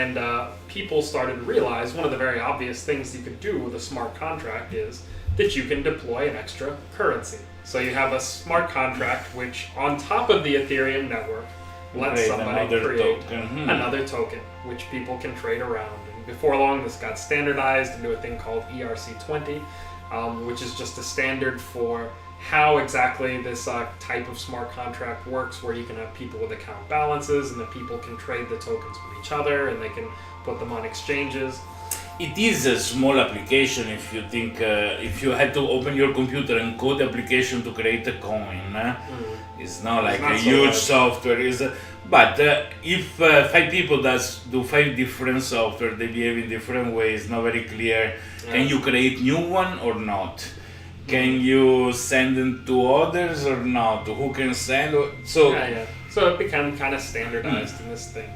And people started to realize one of the very obvious things you could do with a smart contract is that you can deploy an extra currency. So you have a smart contract which, on top of the Ethereum network, lets somebody create another token which people can trade around. And before long, this got standardized into a thing called ERC20, which is just a standard for how exactly this type of smart contract works, where you can have people with account balances and the people can trade the tokens with each other and they can put them on exchanges. It is a small application if you think, if you had to open your computer and code the application to create a coin. It's not like a huge software. But if 5 people do 5 different software, they behave in different ways, not very clear. Yeah. Can you create new one or not? Can you send them to others or not? Who can send? So it became kind of standardized in this thing.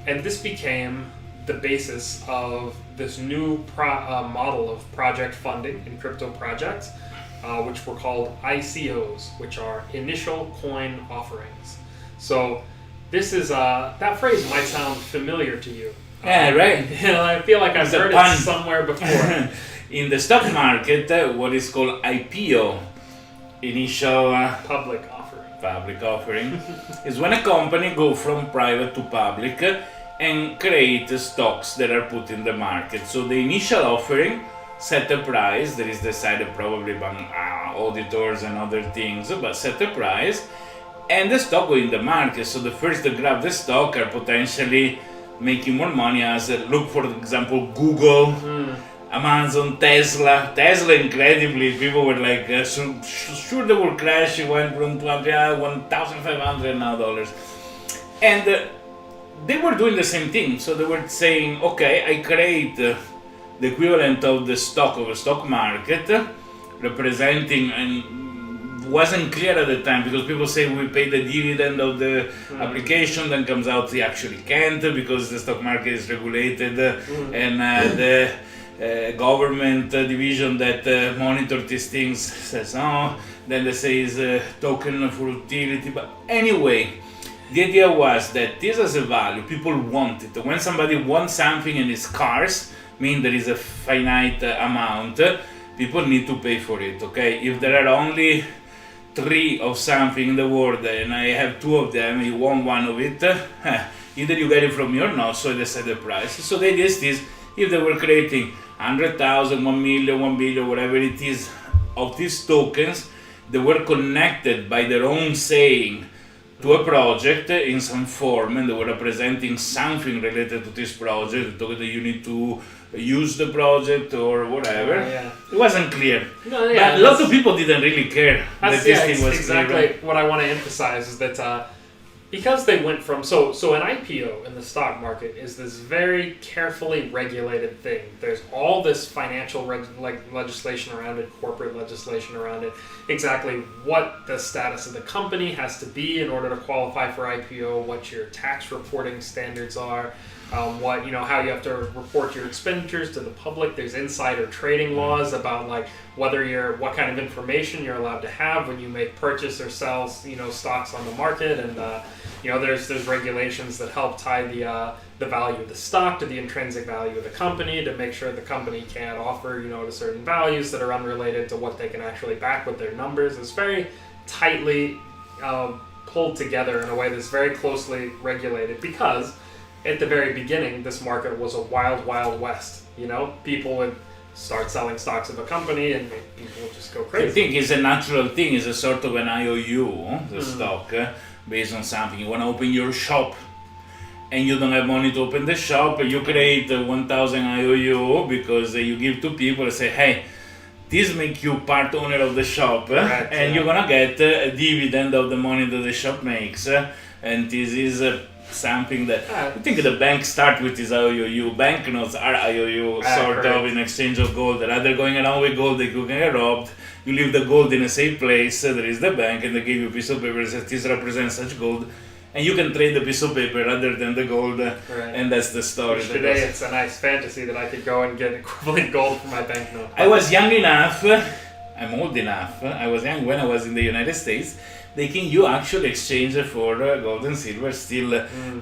And this became the basis of this new model of project funding in crypto projects, which were called ICOs, which are initial coin offerings. So this is that phrase might sound familiar to you. Yeah, right. I feel like I've heard it somewhere before. In the stock market, what is called IPO, initial public offering, is when a company goes from private to public and create stocks that are put in the market. So the initial offering set a price that is decided probably by auditors and other things, but set a price, and the stock go in the market. So the first to grab the stock are potentially making more money, as look for example Google, Amazon, Tesla, incredibly, people were like, sure they will crash, it went from $1,500 now dollars. And they were doing the same thing, so they were saying, okay, I create the equivalent of the stock of a stock market, representing, and wasn't clear at the time, because people say we pay the dividend of the application, then comes out they actually can't, because the stock market is regulated, and the government division that monitor these things says no, then they say it's a token for utility. But anyway, the idea was that this as a value, people want it. When somebody wants something and it's scarce, mean there is a finite amount, people need to pay for it, okay? If there are only 3 of something in the world and I have 2 of them, you want one of it, either you get it from me or not, so they set the price. So the idea is this: if they were creating 100,000, 1 million, 1 billion, whatever it is, of these tokens, they were connected by their own saying to a project in some form, and they were representing something related to this project, that you need to use the project or whatever. It wasn't clear. But lots of people didn't really care that this thing was exactly clear. What I want to emphasize is that because they went from so an IPO in the stock market is this very carefully regulated thing. There's all this financial legislation around it, corporate legislation around it, exactly what the status of the company has to be in order to qualify for IPO, what your tax reporting standards are, how you have to report your expenditures to the public. There's insider trading laws about like what kind of information you're allowed to have when you make purchase or sell, stocks on the market, and there's regulations that help tie the value of the stock to the intrinsic value of the company to make sure the company can't offer to certain values that are unrelated to what they can actually back with their numbers. It's very tightly pulled together in a way that's very closely regulated, because at the very beginning, this market was a wild, wild west. People would start selling stocks of a company and people would just go crazy. I think it's a natural thing. It's a sort of an IOU, the stock, based on something. You want to open your shop and you don't have money to open the shop, you create 1,000 IOU because you give to people and say, hey, this make you part owner of the shop, and you're going to get a dividend of the money that the shop makes. And this is something that I think the bank start with is IOU. Banknotes are IOU, sort of in exchange of gold. Rather going around with gold, they could get robbed. You leave the gold in a safe place. There is the bank, and they give you a piece of paper that says this represents such gold, and you can trade the piece of paper rather than the gold. And that's the story. Which today it's a nice fantasy that I could go and get equivalent gold for my banknote. I was young enough. I'm old enough. I was young when I was in the United States. You actually exchange for gold and silver, still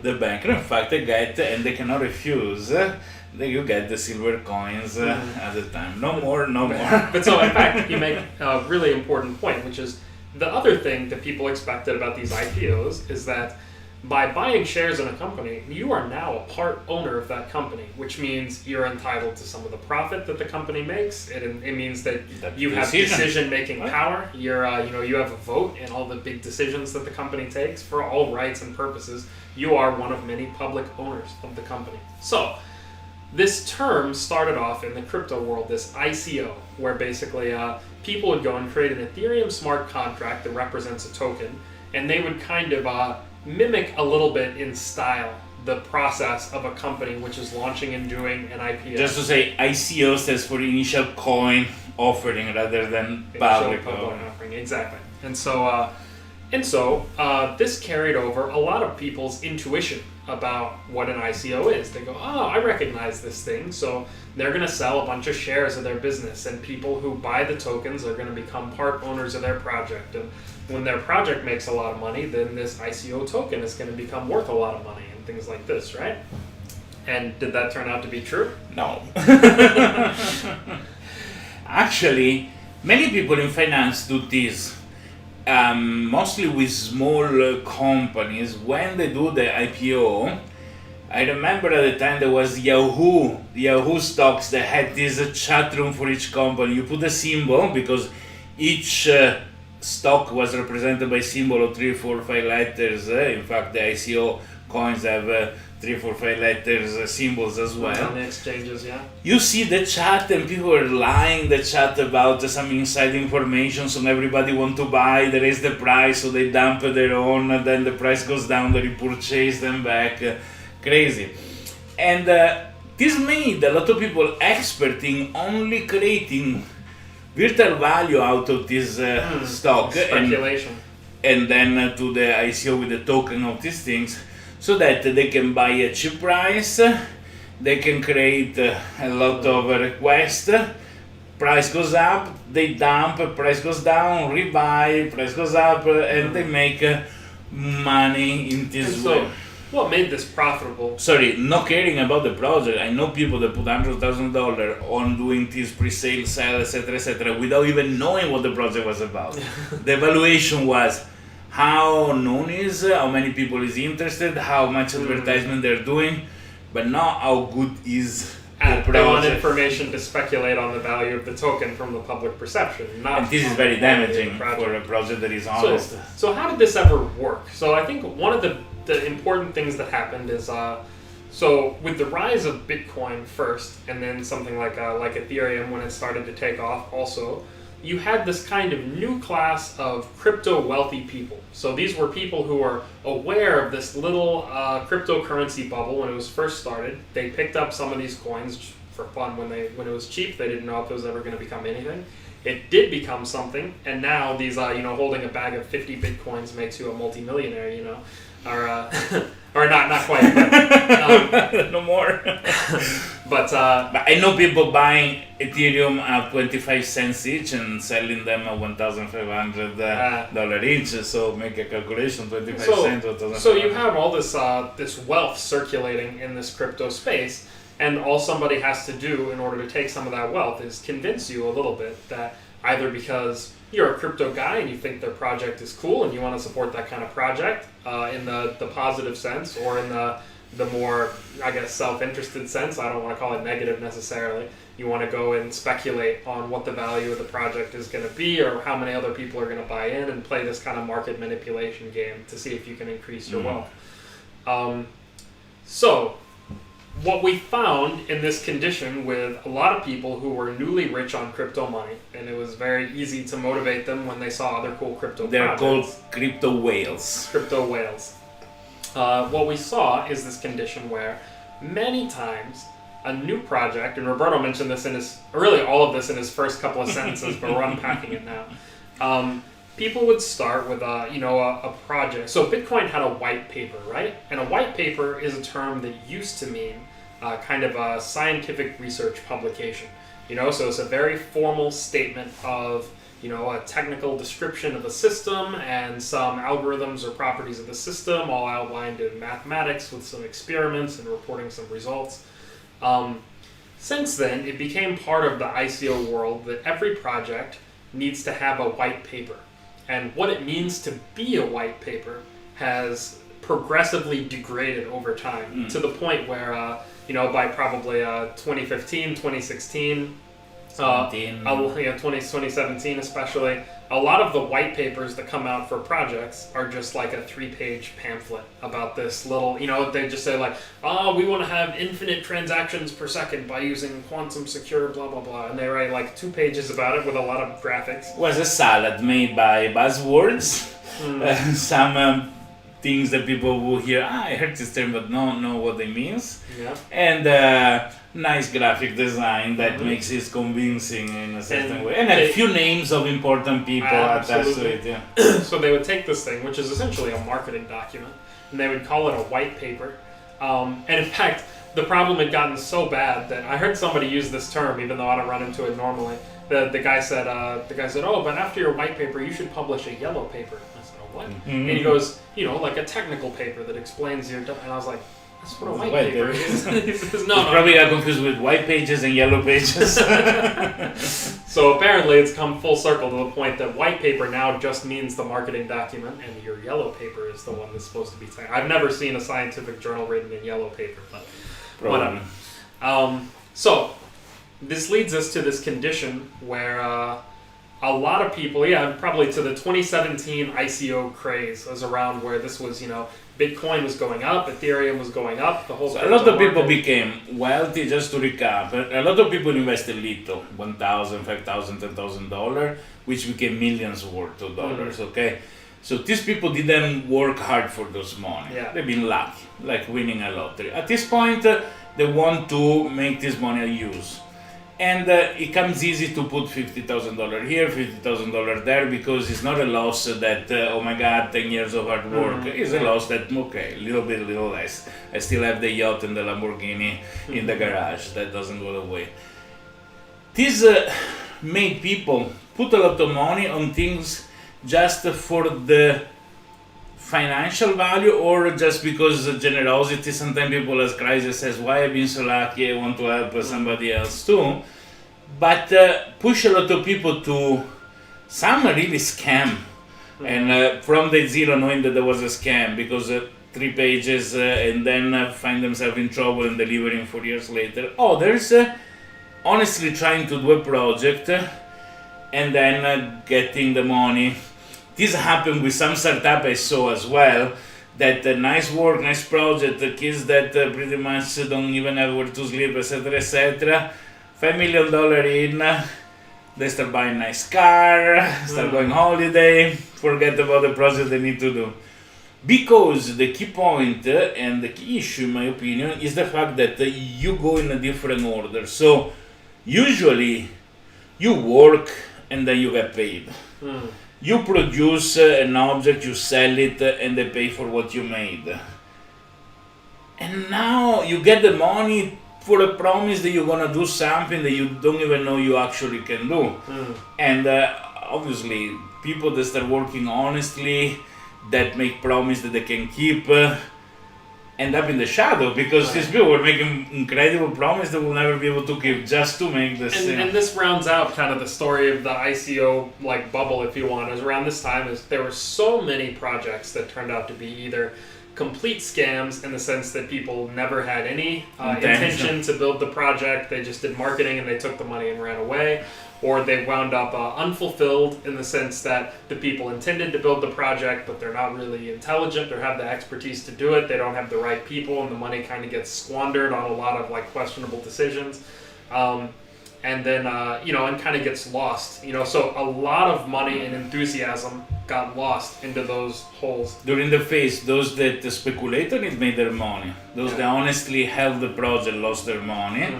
the banker. In fact, they get, and they cannot refuse, you get the silver coins at the time. No more. But so, in fact, you make a really important point, which is the other thing that people expected about these IPOs is that by buying shares in a company, you are now a part owner of that company, which means you're entitled to some of the profit that the company makes. It means that you have decision-making power. You're, you have a vote in all the big decisions that the company takes. For all rights and purposes, you are one of many public owners of the company. So, this term started off in the crypto world, this ICO, where basically people would go and create an Ethereum smart contract that represents a token, and they would kind of mimic a little bit in style the process of a company which is launching and doing an IPO. Just to say, ICO stands for initial coin offering rather than public offering. Exactly. And so this carried over a lot of people's intuition about what an ICO is. They go, oh, I recognize this thing, so they're going to sell a bunch of shares of their business, and people who buy the tokens are going to become part owners of their project. And when their project makes a lot of money, then this ICO token is going to become worth a lot of money and things like this, right? And did that turn out to be true? No. Actually, many people in finance do this. Mostly with small companies. When they do the IPO, I remember at the time there was Yahoo stocks that had this chat room for each company. You put a symbol because each stock was represented by a symbol of 3, 4, 5 letters. In fact, the ICO coins have 3, 4, 5 letters symbols as well. On the exchanges, yeah. You see the chat and people are lying the chat about some inside information, so everybody want to buy, they raise the price, so they dump their own, and then the price goes down, they repurchase them back. Crazy. And this made a lot of people expert in only creating virtual value out of this stock. Speculation. And then to the ICO with the token of these things, so that they can buy a cheap price, they can create a lot of requests, price goes up, they dump, price goes down, rebuy, price goes up, and they make money in this way. What made this profitable? Sorry, not caring about the project. I know people that put $100,000 on doing this pre-sale, sale, etc., without even knowing what the project was about. The evaluation was how known is, how many people is interested, how much advertisement they're doing, but not how good is the project. They want information to speculate on the value of the token from the public perception. And this is very damaging for a project that is honest. So how did this ever work? So I think one of the important things that happened is, so with the rise of Bitcoin first, and then something like Ethereum when it started to take off also, you had this kind of new class of crypto wealthy people. So these were people who were aware of this little cryptocurrency bubble when it was first started. They picked up some of these coins for fun when it was cheap. They didn't know if it was ever going to become anything. It did become something, and now these holding a bag of 50 Bitcoins makes you a multimillionaire, or not quite, but, no more. but I know people buying Ethereum at 25 cents each and selling them at $1,500 each. So make a calculation: 25 cents. So you have all this this wealth circulating in this crypto space, and all somebody has to do in order to take some of that wealth is convince you a little bit that either because you're a crypto guy and you think their project is cool and you want to support that kind of project in the positive sense, or in the more, I guess, self-interested sense. I don't want to call it negative necessarily. You want to go and speculate on what the value of the project is going to be, or how many other people are going to buy in, and play this kind of market manipulation game to see if you can increase your wealth. So what we found in this condition with a lot of people who were newly rich on crypto money, and it was very easy to motivate them when they saw other cool crypto They're projects. called crypto whales. Crypto whales. What we saw is this condition where many times a new project, and Roberto mentioned this really all of this in his first couple of sentences, but we're unpacking it now. People would start with a project. So Bitcoin had a white paper, right? And a white paper is a term that used to mean kind of a scientific research publication. So it's a very formal statement of a technical description of a system and some algorithms or properties of the system, all outlined in mathematics with some experiments and reporting some results. Since then, it became part of the ICO world that every project needs to have a white paper. And what it means to be a white paper has progressively degraded over time to the point where, by probably 2015, 2016, 2017 especially, a lot of the white papers that come out for projects are just like a 3-page pamphlet about this little, they just say like, we want to have infinite transactions per second by using quantum secure blah blah blah, and they write like 2 pages about it with a lot of graphics. It was a salad made by buzzwords, some things that people will hear, I heard this term but don't know what it means, and nice graphic design that makes it convincing in a certain way, and a few names of important people attached to it. So they would take this thing, which is essentially a marketing document, and they would call it a white paper. And in fact, the problem had gotten so bad that I heard somebody use this term, even though I don't run into it normally. The guy said, oh, but after your white paper, you should publish a yellow paper. I said, oh, what? And he goes, like a technical paper that explains your... And I was like, that's what a white paper is. He says, no. Probably got confused with white pages and yellow pages. So apparently it's come full circle to the point that white paper now just means the marketing document, and your yellow paper is the one that's supposed to be... I've never seen a scientific journal written in yellow paper, but whatever. So this leads us to this condition where a lot of people, probably to the 2017 ICO craze was around where this was, Bitcoin was going up, Ethereum was going up, the whole... So a lot of people became wealthy, just to recap. A lot of people invested little, $1,000, $5,000, $10,000, which became millions worth of dollars, okay? So these people didn't work hard for those money. Yeah. They've been lucky, like winning a lottery. At this point, they want to make this money a use. And it comes easy to put $50,000 here, $50,000 there, because it's not a loss that, oh my God, 10 years of hard work. It's a loss that, okay, a little bit, a little less. I still have the yacht and the Lamborghini in the garage. That doesn't go away. This made people put a lot of money on things just for the financial value, or just because of generosity. Sometimes people as crisis says, why I've been so lucky, I want to help somebody else too. But push a lot of people to some really scam, and from day zero knowing that there was a scam, because 3 pages and then find themselves in trouble and delivering 4 years later. Others honestly trying to do a project and then getting the money. This happened with some startup I saw as well, that nice work, nice project, kids that pretty much don't even have where to sleep, etc., etc. $5 million in, they start buying nice car, start going holiday, forget about the project they need to do. Because the key point and the key issue, in my opinion, is the fact that you go in a different order. So usually you work and then you get paid. You produce an object, you sell it, and they pay for what you made. And now you get the money for a promise that you're gonna do something that you don't even know you actually can do. And obviously, people that start working honestly, that make promise that they can keep, end up in the shadow, because these people were making incredible promises that will never be able to keep just to make this thing. And this rounds out kind of the story of the ICO bubble, if you want. Is around this time is there were so many projects that turned out to be either complete scams in the sense that people never had any intention to build the project, they just did marketing and they took the money and ran away, or they wound up unfulfilled in the sense that the people intended to build the project but they're not really intelligent or have the expertise to do it, they don't have the right people, and the money kind of gets squandered on a lot of questionable decisions, and then and kind of gets lost, so a lot of money and enthusiasm got lost into those holes. During the phase, those that speculated on it made their money. Those that honestly held the project lost their money.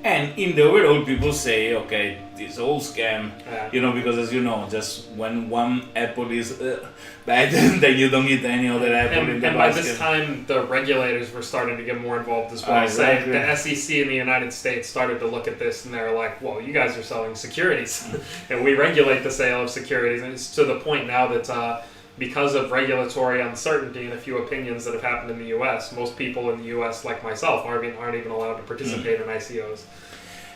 And in the overall, people say, okay, this whole scam, because as you know, just when one apple is bad, then you don't eat any other apple in the basket. And by this time, the regulators were starting to get more involved as well. Exactly. The SEC in the United States started to look at this, and they're like, well, you guys are selling securities, and we regulate the sale of securities. And it's to the point now that because of regulatory uncertainty and a few opinions that have happened in the U.S., most people in the U.S., like myself, aren't even allowed to participate in ICOs.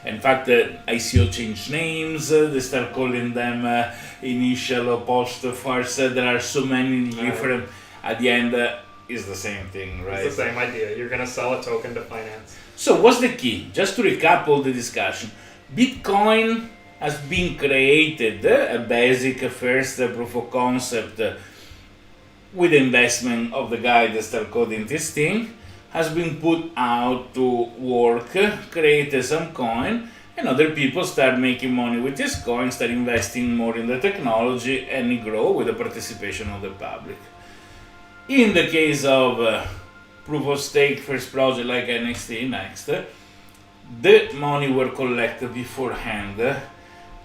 In fact, ICO changed names. They start calling them initial or post first. There are so many different. At the end, it's the same thing, right? It's the same idea. You're going to sell a token to finance. So, what's the key? Just to recap all the discussion, Bitcoin has been created, a basic first proof of concept with the investment of the guy that started coding this thing, has been put out to work, created some coin, and other people start making money with this coin, start investing more in the technology, and it grow with the participation of the public. In the case of proof of stake first project like NXT Next, the money were collected beforehand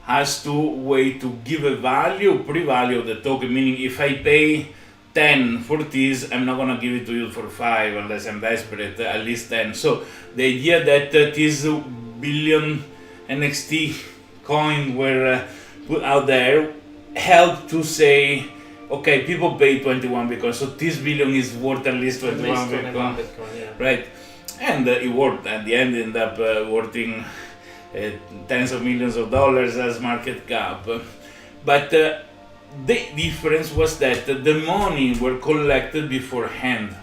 has to wait to give a value, pre-value of the token, meaning if I pay 10 for this, I'm not gonna give it to you for 5 unless I'm desperate, at least 10. So the idea that this billion NXT coin were put out there helped to say, okay, people pay 21 Bitcoin, so this billion is worth at least 21 Bitcoin. Right? And it worked. At the end, ended up worth tens of millions of dollars as market cap. But the difference was that the money were collected beforehand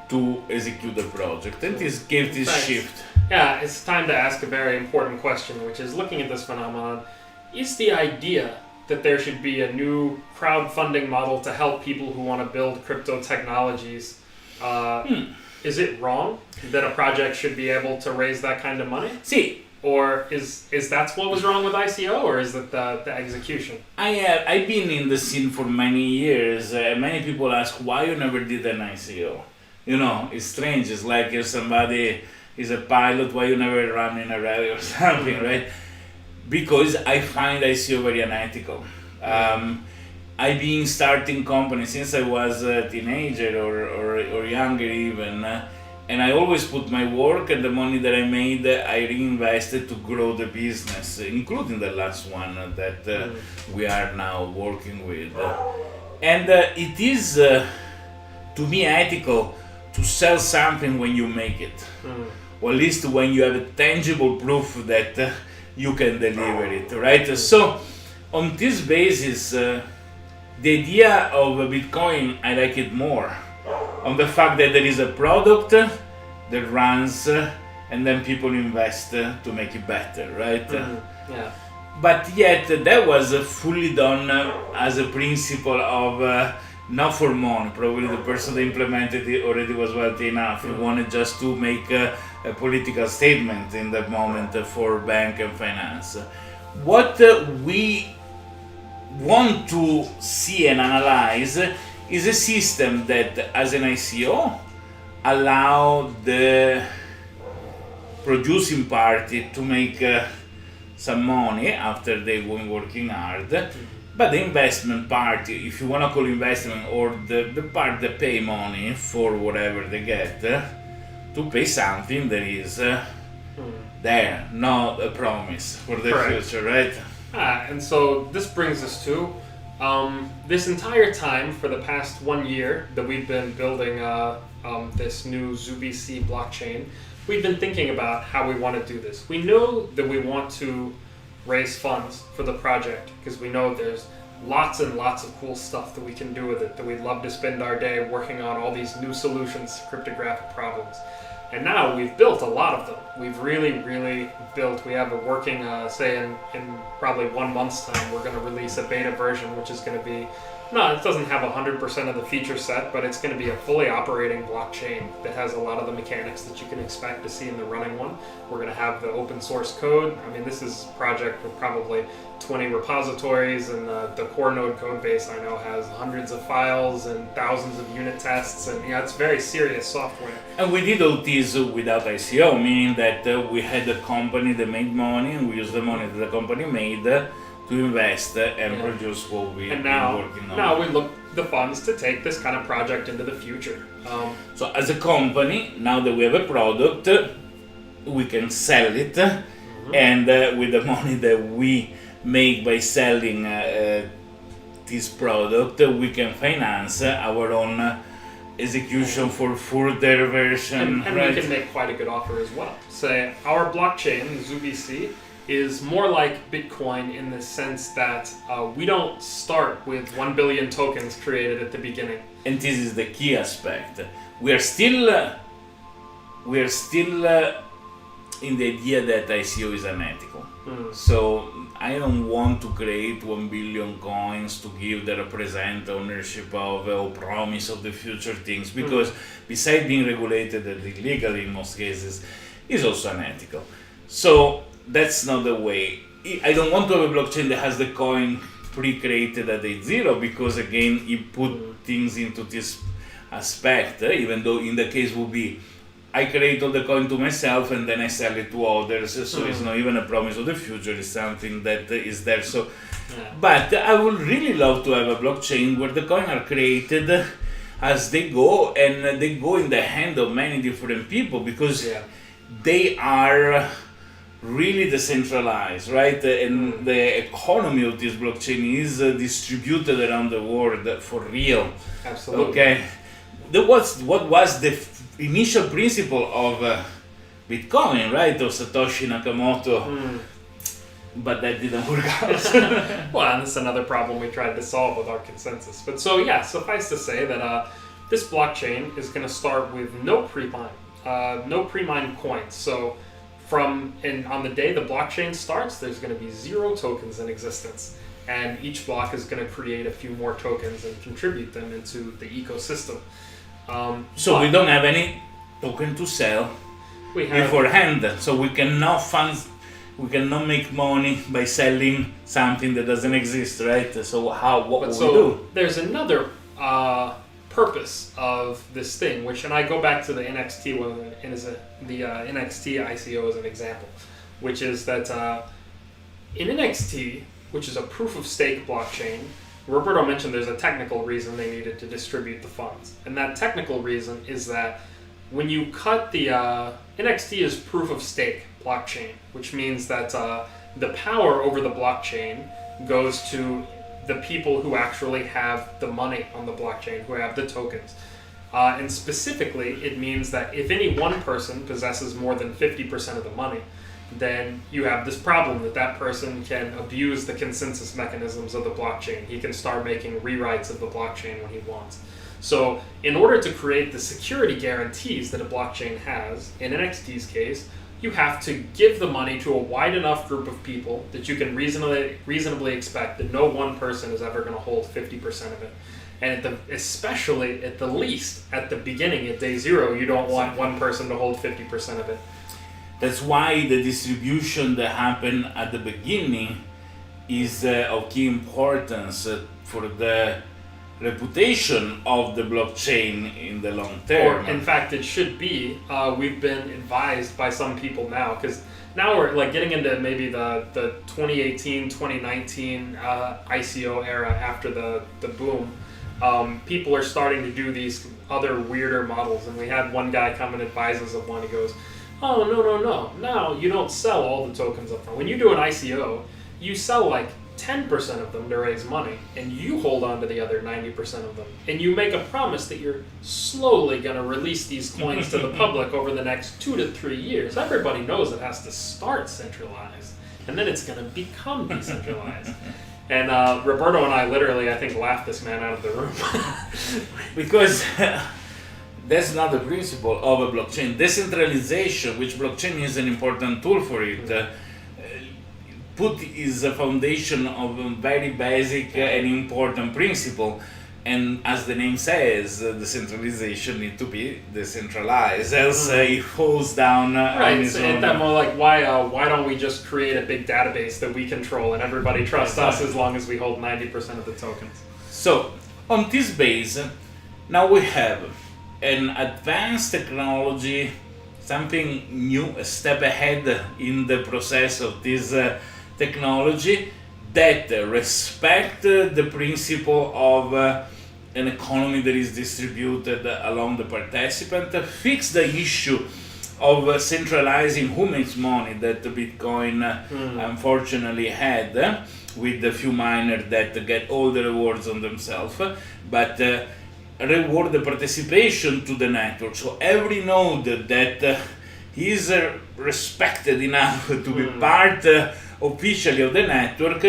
to execute the project, and this gave this shift. Yeah, it's time to ask a very important question, which is looking at this phenomenon, is the idea that there should be a new crowdfunding model to help people who want to build crypto technologies, is it wrong that a project should be able to raise that kind of money? See, or is that what was wrong with ICO, or is it the execution? I've been in the scene for many years. Many people ask why you never did an ICO. It's strange. It's like if somebody is a pilot, why you never run in a rally or something, right? Because I find ICO very unethical. I've been starting companies since I was a teenager or younger even. And I always put my work and the money that I made, I reinvested to grow the business, including the last one that we are now working with. And it is, to me, ethical to sell something when you make it. Or at least when you have a tangible proof that you can deliver it, right? So, on this basis, the idea of Bitcoin, I like it more. On the fact that there is a product that runs and then people invest to make it better, right? Yeah. But yet that was fully done as a principle of not for money. Probably the person that implemented it already was wealthy enough. He wanted just to make a political statement in that moment for bank and finance. What we want to see and analyze is a system that, as an ICO, allow the producing party to make some money after they've been working hard, but the investment party, if you want to call investment, or the part that pay money for whatever they get, to pay something that is there, not a promise for the future, right? And so this brings us to this entire time for the past 1 year that we've been building this new ZooBC blockchain, we've been thinking about how we want to do this. We know that we want to raise funds for the project because we know there's lots and lots of cool stuff that we can do with it, that we'd love to spend our day working on all these new solutions to cryptographic problems. And now we've built a lot of them. We've really built. We have a working, say in probably 1 month's time, we're going to release a beta version, which is going to be No, it doesn't have 100% of the feature set, but it's going to be a fully operating blockchain that has a lot of the mechanics that you can expect to see in the running one. We're going to have the open source code. I mean, this is a project with probably 20 repositories, and the core node code base I know has hundreds of files and thousands of unit tests, and it's very serious software. And we did all this without ICO, meaning that we had a company that made money, and we used the money that the company made to invest and produce what we have been working on. Now we look the funds to take this kind of project into the future. So as a company, now that we have a product, we can sell it, and with the money that we make by selling this product, we can finance our own execution for further version. And right? we can make quite a good offer as well. Say our blockchain, ZooBC, is more like Bitcoin in the sense that we don't start with 1 billion tokens created at the beginning. And this is the key aspect. We are still in the idea that ICO is unethical. So I don't want to create 1 billion coins to give that represent ownership of or promise of the future things, because besides being regulated and illegal in most cases, is also unethical. So that's not the way. I don't want to have a blockchain that has the coin pre-created at day zero, because again, you put things into this aspect, even though in the case would be I create all the coin to myself and then I sell it to others, so it's not even a promise of the future, it's something that is there. So, but I would really love to have a blockchain where the coins are created as they go, and they go in the hand of many different people, because they are really decentralized, right? And the economy of this blockchain is distributed around the world for real. Absolutely. Okay. What was the initial principle of Bitcoin, right? Of Satoshi Nakamoto. But that didn't work out. Well, and that's another problem we tried to solve with our consensus. But so suffice to say that this blockchain is going to start with no pre-mined coins. So on the day the blockchain starts, there's going to be 0 tokens in existence, and each block is going to create a few more tokens and contribute them into the ecosystem. So we don't have any token to sell beforehand, so we cannot make money by selling something that doesn't exist, right? So what will we do? There's another purpose of this thing, and I go back to the NXT one, the NXT ICO as an example, which is that in NXT, which is a proof of stake blockchain, Roberto mentioned there's a technical reason they needed to distribute the funds, and that technical reason is that when you cut the NXT is proof of stake blockchain, which means that the power over the blockchain goes to the people who actually have the money on the blockchain, who have the tokens. And specifically, it means that if any one person possesses more than 50% of the money, then you have this problem that person can abuse the consensus mechanisms of the blockchain. He can start making rewrites of the blockchain when he wants. So in order to create the security guarantees that a blockchain has, in NXT's case, you have to give the money to a wide enough group of people that you can reasonably expect that no one person is ever going to hold 50% of it. And especially at the least, at the beginning, at day 0, you don't want one person to hold 50% of it. That's why the distribution that happened at the beginning is of key importance for the reputation of the blockchain in the long term. Or, in fact, it should be. We've been advised by some people now, because now we're getting into maybe the 2018, 2019 ICO era after the boom. People are starting to do these other weirder models, and we had one guy come and advise us of one. He goes, "Oh, no. Now you don't sell all the tokens up front. When you do an ICO, you sell 10% of them to raise money, and you hold on to the other 90% of them. And you make a promise that you're slowly going to release these coins to the public over the next 2 to 3 years. Everybody knows it has to start centralized, and then it's going to become decentralized." And Roberto and I literally, I think, laughed this man out of the room. Because that's not the principle of a blockchain. Decentralization, which blockchain is an important tool for it, put his foundation of a very basic and important principle. And as the name says, decentralization need to be decentralized, else it falls down on its own. And more like, why don't we just create a big database that we control and everybody trusts us as long as we hold 90% of the tokens? So, on this base, now we have an advanced technology, something new, a step ahead in the process of this technology that respect the principle of an economy that is distributed along the participant, fix the issue of centralizing who makes money that Bitcoin unfortunately had with the few miners that get all the rewards on themselves, but reward the participation to the network. So every node that is respected enough to be part officially of the network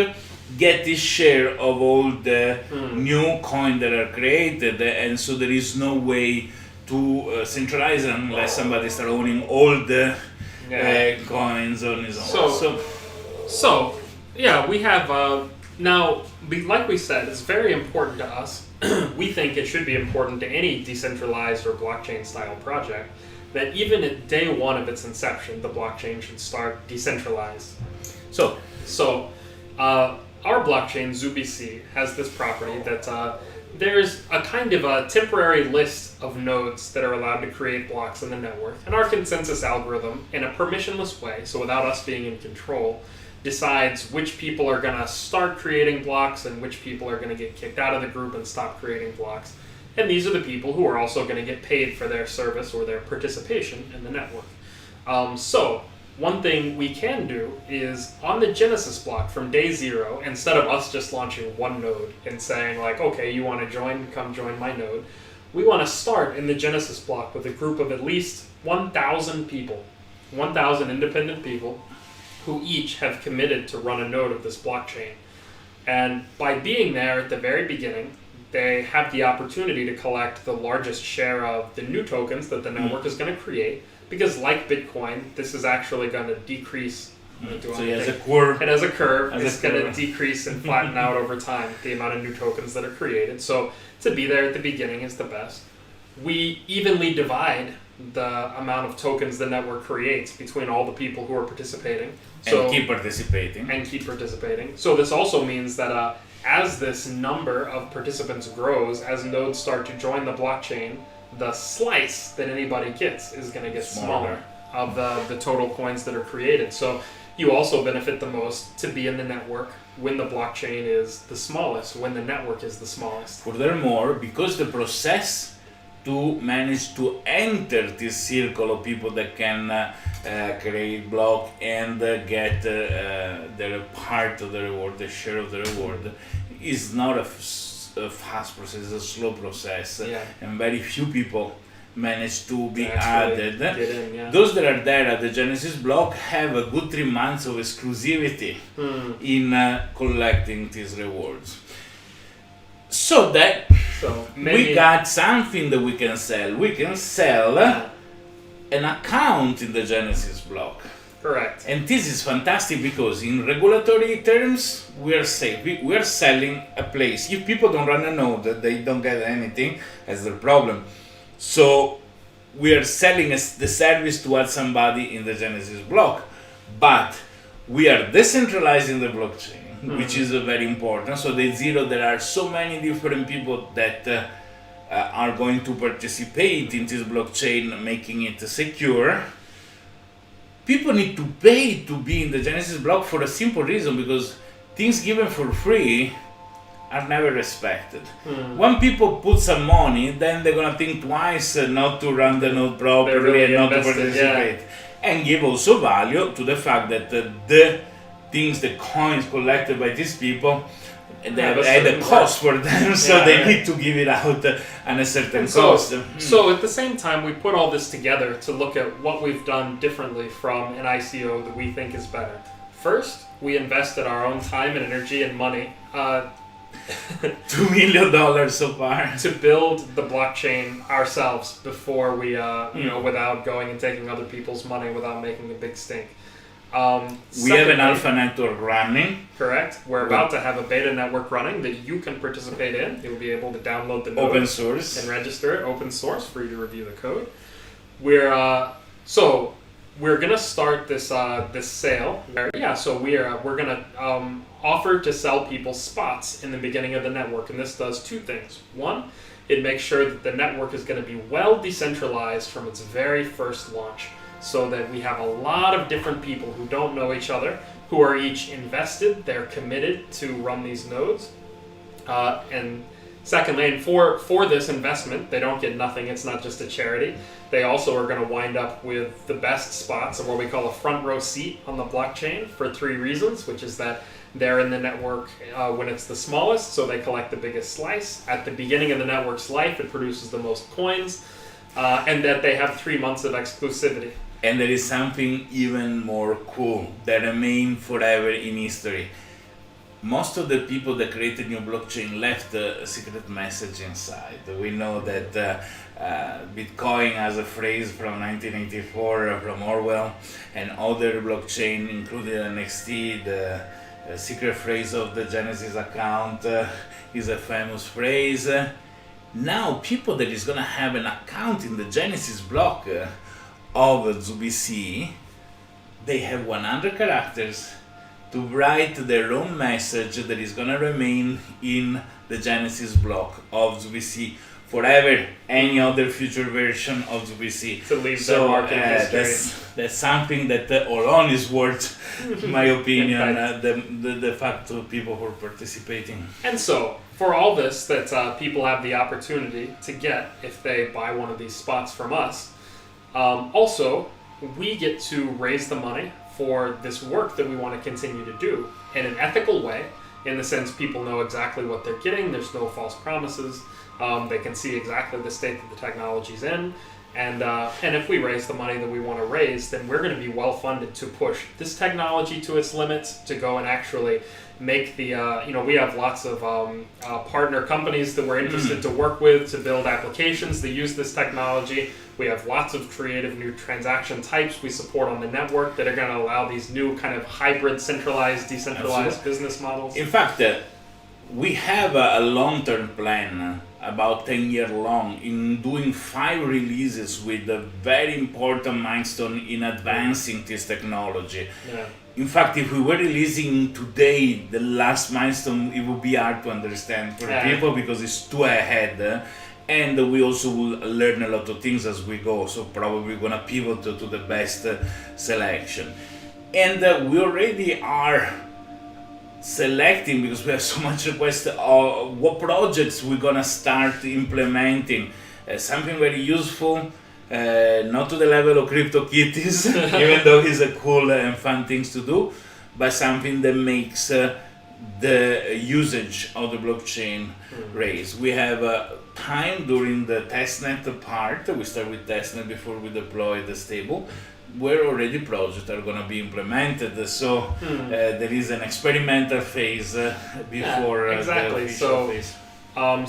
get his share of all the new coins that are created, and so there is no way to centralize unless somebody starts owning all the coins on his own. So we have now, like we said, it's very important to us. We think it should be important to any decentralized or blockchain style project that even at day one of its inception, the blockchain should start decentralized. So our blockchain, ZooBC, has this property that there's a kind of a temporary list of nodes that are allowed to create blocks in the network, and our consensus algorithm, in a permissionless way, so without us being in control, decides which people are going to start creating blocks and which people are going to get kicked out of the group and stop creating blocks. And these are the people who are also going to get paid for their service or their participation in the network. So one thing we can do is on the Genesis block from day zero, instead of us just launching one node and saying like, okay, you want to join, come join my node, we want to start in the Genesis block with a group of at least 1,000 people, 1,000 independent people who each have committed to run a node of this blockchain. And by being there at the very beginning, they have the opportunity to collect the largest share of the new tokens that the network is going to create, because like Bitcoin, this is actually going to decrease. So it has a curve. It has a curve. It's going to decrease and flatten out over time, the amount of new tokens that are created. So to be there at the beginning is the best. We evenly divide the amount of tokens the network creates between all the people who are participating. And keep participating. So this also means that as this number of participants grows, as nodes start to join the blockchain, the slice that anybody gets is going to get smaller of the total coins that are created. So you also benefit the most to be in the network when the blockchain is the smallest, when the network is the smallest. Furthermore, because the process to manage to enter this circle of people that can create block and get their part of the reward, the share of the reward, is not a fast process, it's a slow process, and very few people manage to be added. Those that are there at the Genesis block have a good 3 months of exclusivity in collecting these rewards. So we got something that we can sell. We can sell an account in the Genesis block. Correct. And this is fantastic because in regulatory terms, we are safe. We are selling a place. If people don't run a node, they don't get anything. That's the problem. So we are selling the service to add somebody in the Genesis block. But we are decentralizing the blockchain, which is very important. So day zero, there are so many different people that are going to participate in this blockchain, making it secure. People need to pay to be in the Genesis block for a simple reason, because things given for free are never respected. When people put some money, then they're gonna think twice not to run the node properly and not to participate. And give also value to the fact that the things, the coins collected by these people, they have a cost for them, so they need to give it out at a certain cost. So at the same time, we put all this together to look at what we've done differently from an ICO that we think is better. First, we invested our own time and energy and money $2 million so far to build the blockchain ourselves before we, without going and taking other people's money, without making a big stink. We have an alpha network running. Correct. We're about to have a beta network running that you can participate in. You'll be able to download the open nodes source and register it, open source, for you to review the code. We're gonna start this this sale. We're gonna offer to sell people spots in the beginning of the network, and this does two things. One, it makes sure that the network is going to be well decentralized from its very first launch, so that we have a lot of different people who don't know each other, who are each invested, they're committed to run these nodes. And secondly, and for this investment, they don't get nothing, it's not just a charity. They also are going to wind up with the best spots, of what we call a front row seat on the blockchain, for three reasons, which is that they're in the network when it's the smallest, so they collect the biggest slice. At the beginning of the network's life, it produces the most coins, and that they have 3 months of exclusivity. And there is something even more cool that remain forever in history. Most of the people that created new blockchain left a secret message inside. We know that Bitcoin has a phrase from 1984 from Orwell, and other blockchain, including NXT, the secret phrase of the Genesis account is a famous phrase. Now people that is gonna have an account in the Genesis block of ZooBC, they have 100 characters to write their own message that is gonna remain in the Genesis block of ZooBC forever. Any other future version of ZooBC. To leave their mark in history. That's something that alone is worth, in my opinion, the fact of people who are participating. And so, for all this that people have the opportunity to get if they buy one of these spots from us, also, we get to raise the money for this work that we want to continue to do in an ethical way, in the sense people know exactly what they're getting, there's no false promises, they can see exactly the state that the technology's in, and if we raise the money that we want to raise, then we're going to be well funded to push this technology to its limits, to go and actually make the, we have lots of partner companies that we're interested to work with to build applications that use this technology. We have lots of creative new transaction types we support on the network that are going to allow these new kind of hybrid, centralized, decentralized business models. In fact, we have a long-term plan, about 10 years long, in doing 5 releases with a very important milestone in advancing this technology. Yeah. In fact, if we were releasing today the last milestone, it would be hard to understand for people because it's too ahead. And we also will learn a lot of things as we go, so probably we're gonna pivot to the best selection. And we already are selecting, because we have so much requests, what projects we're gonna start implementing. Something very useful, not to the level of CryptoKitties, even though it's a cool and fun things to do, but something that makes the usage of the blockchain raise. We have time during the testnet part. We start with testnet before we deploy the stable, where already projects are going to be implemented. So there is an experimental phase before the official phase.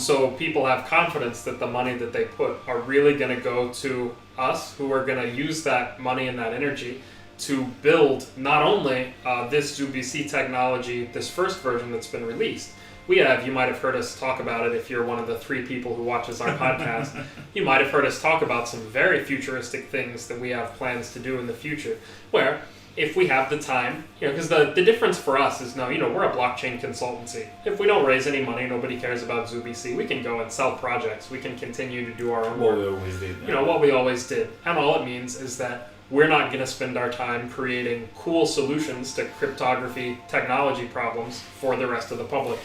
So people have confidence that the money that they put are really going to go to us, who are going to use that money and that energy to build not only this ZooBC technology, this first version that's been released. You might have heard us talk about it if you're one of the 3 people who watches our podcast. You might have heard us talk about some very futuristic things that we have plans to do in the future, where if we have the time, because the difference for us is we're a blockchain consultancy. If we don't raise any money, nobody cares about ZooBC. We can go and sell projects. We can continue to do our own work. What we always did. What we always did. And all it means is that we're not going to spend our time creating cool solutions to cryptography technology problems for the rest of the public.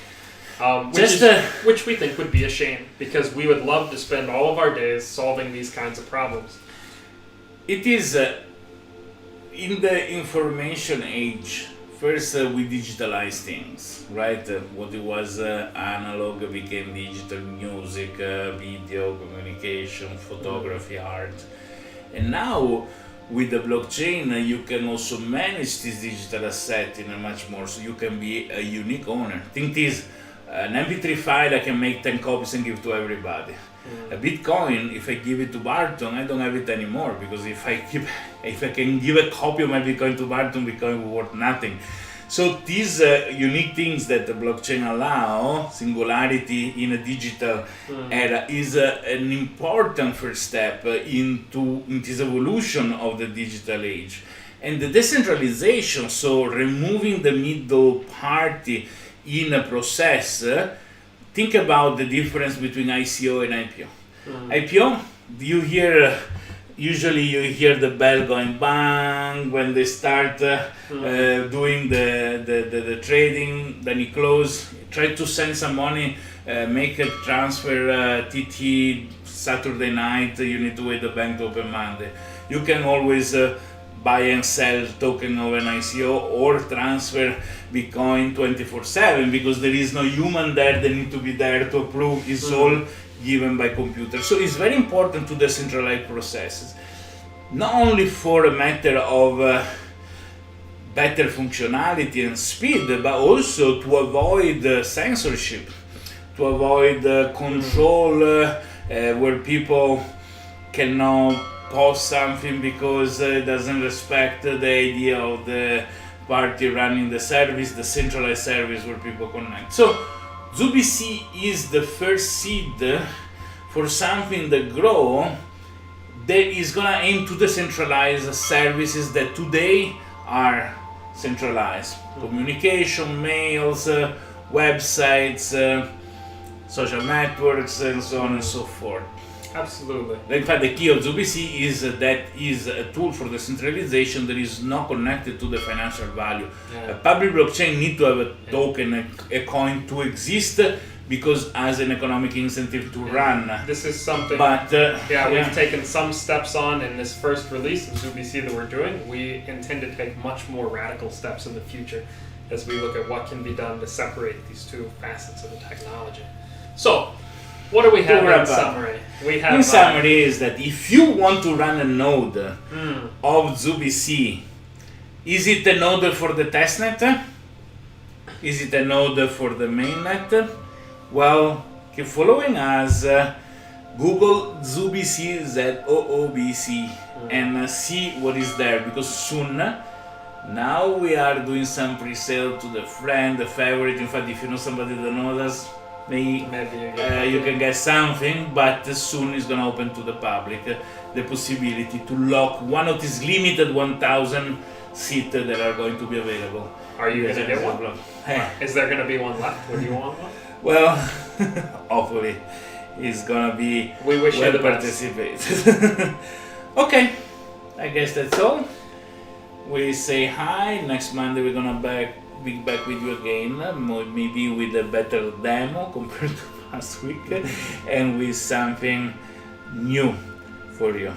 Which we think would be a shame, because we would love to spend all of our days solving these kinds of problems. It is in the information age. First, we digitalize things, right? What it was analog became digital: music, video, communication, photography, art. And now, with the blockchain, you can also manage this digital asset in a much more, so you can be a unique owner. Think this. An MP3 file I can make 10 copies and give to everybody. A Bitcoin, if I give it to Barton, I don't have it anymore, because if I can give a copy of my Bitcoin to Barton, Bitcoin will worth nothing. So these unique things that the blockchain allow, singularity in a digital era, is an important first step into this evolution of the digital age. And the decentralization, so removing the middle party in a process, think about the difference between ICO and IPO. IPO, usually you hear the bell going bang when they start doing the trading, then you close, try to send some money, make a transfer, TT, Saturday night, you need to wait the bank to open Monday. You can always buy and sell token of an ICO or transfer Bitcoin 24/7, because there is no human there, they need to be there to approve, it's all given by computer. So it's very important to decentralize processes, not only for a matter of better functionality and speed, but also to avoid censorship, to avoid control where people cannot post something because it doesn't respect the idea of the party running the service, the centralized service where people connect. So ZooBC is the first seed for something that grow that is gonna aim to decentralize services that today are centralized. Communication, mails, websites, social networks, and so on and so forth. Absolutely. In fact, the key of ZooBC is that is a tool for decentralization that is not connected to the financial value. Yeah. A public blockchain needs to have a token, a coin to exist, because as an economic incentive to run. This is something. But we've taken some steps on in this first release of ZooBC that we're doing. We intend to take much more radical steps in the future as we look at what can be done to separate these two facets of the technology. So, what do we have in summary? In summary is that if you want to run a node of ZooBC, is it a node for the testnet? Is it a node for the mainnet? Well, keep following us. Google ZooBC, ZooBC, and see what is there, because soon, now we are doing some pre-sale to the friend, the favorite. In fact, if you know somebody that knows us, maybe you can get something, but soon it's going to open to the public the possibility to lock one of these limited 1,000 seats that are going to be available. Are you going to get one? Is there going to be one left? Would you want one? Well, hopefully it's going to be we wish well you the participated. Okay, I guess that's all. We say hi. Next Monday we're going to be back with you again, maybe with a better demo compared to last week, and with something new for you.